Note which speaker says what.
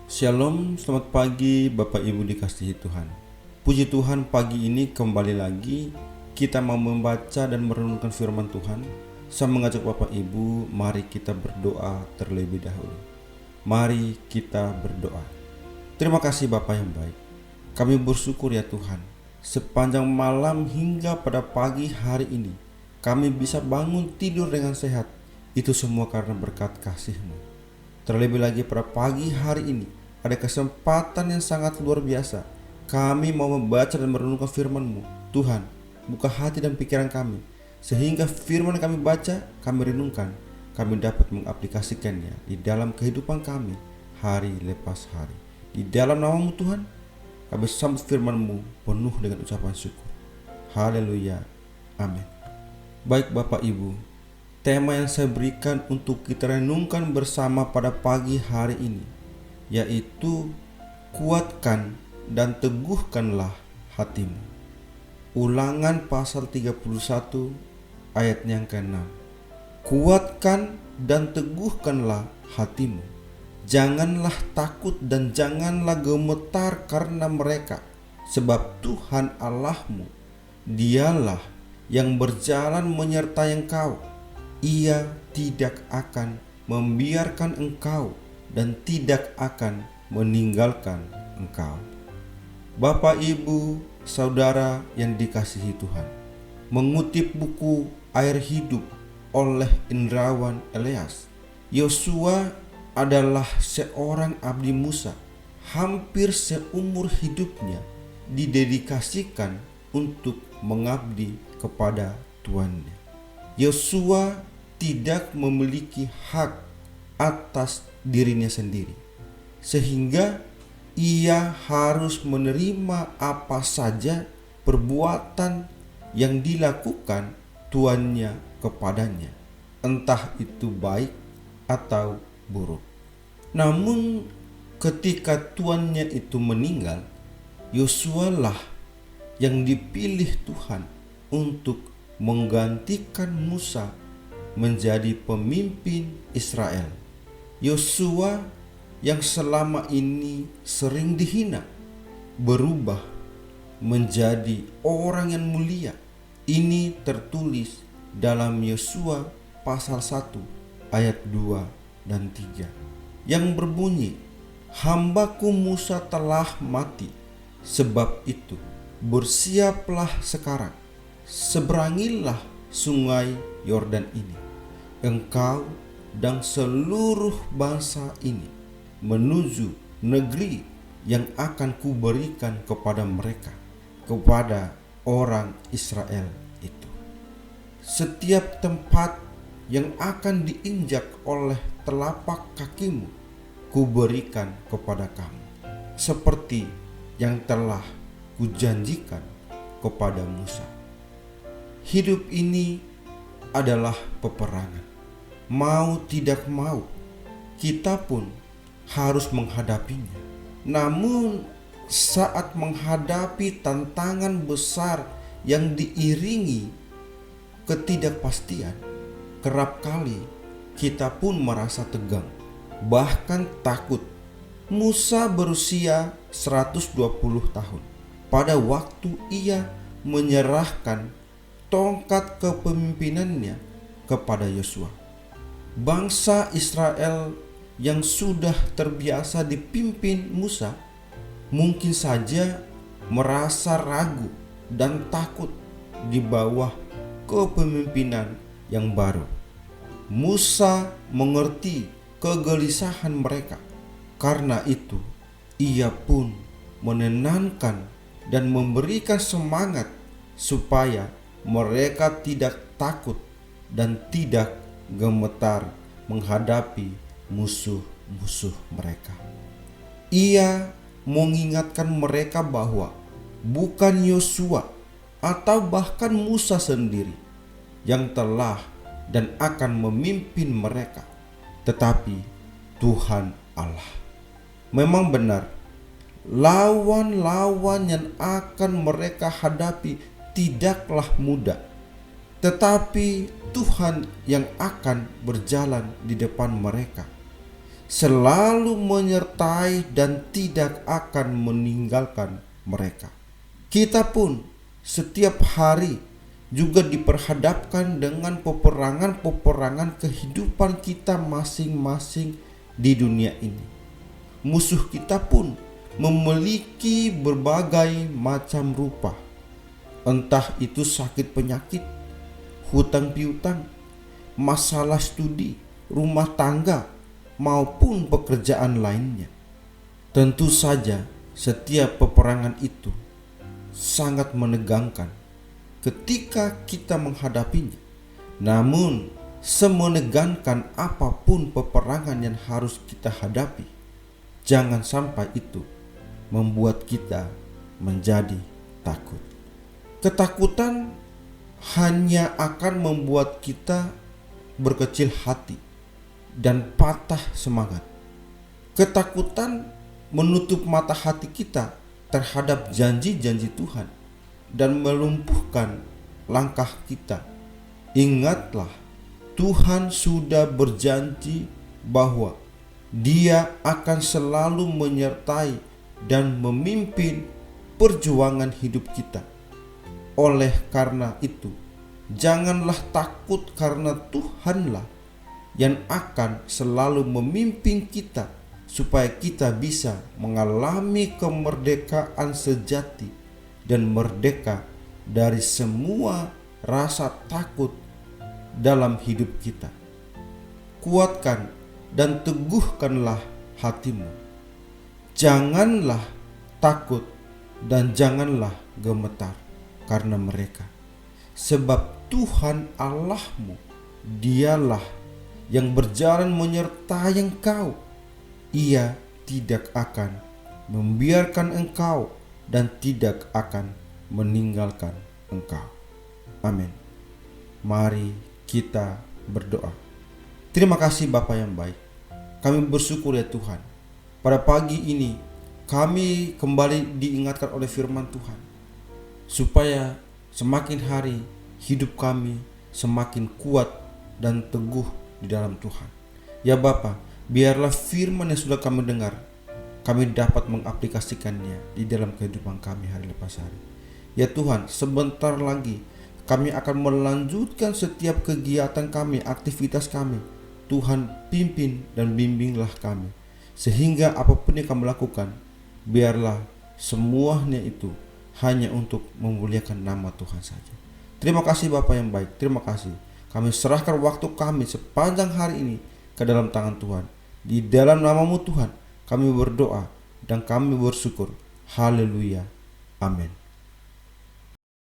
Speaker 1: Shalom, selamat pagi Bapak Ibu dikasihi Tuhan. Puji Tuhan, pagi ini kembali lagi kita mau membaca dan merenungkan firman Tuhan. Saya mengajak Bapak Ibu, mari kita berdoa terlebih dahulu. Mari kita berdoa. Terima kasih Bapak yang baik. Kami bersyukur ya Tuhan, sepanjang malam hingga pada pagi hari ini kami bisa bangun tidur dengan sehat. Itu semua karena berkat kasih-Mu. Terlebih lagi pada pagi hari ini ada kesempatan yang sangat luar biasa. Kami mau membaca dan merenungkan firman-Mu. Tuhan, buka hati dan pikiran kami, sehingga firman yang kami baca, kami renungkan, kami dapat mengaplikasikannya di dalam kehidupan kami hari lepas hari. Di dalam nama-Mu Tuhan, kami sambut firman-Mu penuh dengan ucapan syukur. Haleluya. Amin. Baik Bapak Ibu, tema yang saya berikan untuk kita renungkan bersama pada pagi hari ini, yaitu kuatkan dan teguhkanlah hatimu. Ulangan pasal 31 ayat yang ke-6. Kuatkan dan teguhkanlah hatimu. Janganlah takut dan janganlah gemetar karena mereka, sebab Tuhan Allahmu, Dialah yang berjalan menyertai engkau. Ia tidak akan membiarkan engkau dan tidak akan meninggalkan engkau. Bapak, Ibu, Saudara yang dikasihi Tuhan, mengutip buku Air Hidup oleh Indrawan Elias, Yosua adalah seorang abdi Musa. Hampir seumur hidupnya didedikasikan untuk mengabdi kepada Tuannya. Yosua tidak memiliki hak atas dirinya sendiri, sehingga ia harus menerima apa saja perbuatan yang dilakukan tuannya kepadanya, entah itu baik atau buruk. Namun ketika tuannya itu meninggal, Yosua lah yang dipilih Tuhan untuk menggantikan Musa menjadi pemimpin Israel. Yosua yang selama ini sering dihina berubah menjadi orang yang mulia. Ini tertulis dalam Yosua pasal 1 ayat 2 dan 3 yang berbunyi, "Hambaku Musa telah mati, sebab itu bersiaplah sekarang, seberangilah sungai Yordan ini, engkau dan seluruh bangsa ini, menuju negeri yang akan kuberikan kepada mereka, kepada orang Israel itu. Setiap tempat yang akan diinjak oleh telapak kakimu, kuberikan kepada kamu, seperti yang telah kujanjikan kepada Musa." Hidup ini adalah peperangan. Mau tidak mau, kita pun harus menghadapinya. Namun saat menghadapi tantangan besar yang diiringi ketidakpastian, kerap kali kita pun merasa tegang, bahkan takut. Musa berusia 120 tahun pada waktu ia menyerahkan tongkat kepemimpinannya kepada Yosua. Bangsa Israel yang sudah terbiasa dipimpin Musa mungkin saja merasa ragu dan takut di bawah kepemimpinan yang baru. Musa mengerti kegelisahan mereka. Karena itu, ia pun menenangkan dan memberikan semangat supaya mereka tidak takut dan tidak gemetar menghadapi musuh-musuh mereka. Ia mengingatkan mereka bahwa bukan Yosua atau bahkan Musa sendiri yang telah dan akan memimpin mereka, tetapi Tuhan Allah. Memang benar, lawan-lawan yang akan mereka hadapi tidaklah mudah, tetapi Tuhan yang akan berjalan di depan mereka. selalu menyertai dan tidak akan meninggalkan mereka. Kita pun setiap hari juga diperhadapkan dengan peperangan-peperangan kehidupan kita masing-masing di dunia ini. Musuh kita pun memiliki berbagai macam rupa, entah itu sakit penyakit, hutang piutang, masalah studi, rumah tangga, maupun pekerjaan lainnya. Tentu saja setiap peperangan itu sangat menegangkan ketika kita menghadapinya. Namun, semenegangkan apapun peperangan yang harus kita hadapi, jangan sampai itu membuat kita menjadi takut. Ketakutan hanya akan membuat kita berkecil hati dan patah semangat. Ketakutan menutup mata hati kita terhadap janji-janji Tuhan dan melumpuhkan langkah kita. Ingatlah, Tuhan sudah berjanji bahwa Dia akan selalu menyertai dan memimpin perjuangan hidup kita. Oleh karena itu, janganlah takut, karena Tuhanlah yang akan selalu memimpin kita supaya kita bisa mengalami kemerdekaan sejati dan merdeka dari semua rasa takut dalam hidup kita. Kuatkan dan teguhkanlah hatimu. Janganlah takut dan janganlah gemetar karena mereka, sebab Tuhan Allahmu, Dialah yang berjalan menyertai engkau. Ia tidak akan membiarkan engkau dan tidak akan meninggalkan engkau. Amin. Mari kita berdoa. Terima kasih Bapa yang baik. Kami bersyukur ya Tuhan, pada pagi ini kami kembali diingatkan oleh firman Tuhan, supaya semakin hari hidup kami semakin kuat dan teguh di dalam Tuhan. Ya Bapa, biarlah firman yang sudah kami dengar, kami dapat mengaplikasikannya di dalam kehidupan kami hari lepas hari. Ya Tuhan, sebentar lagi kami akan melanjutkan setiap kegiatan kami, aktivitas kami. Tuhan, pimpin dan bimbinglah kami, sehingga apapun yang kami lakukan, biarlah semuanya itu hanya untuk memuliakan nama Tuhan saja. Terima kasih Bapa yang baik, terima kasih. Kami serahkan waktu kami sepanjang hari ini ke dalam tangan Tuhan. Di dalam nama-Mu Tuhan, kami berdoa dan kami bersyukur. Haleluya. Amin.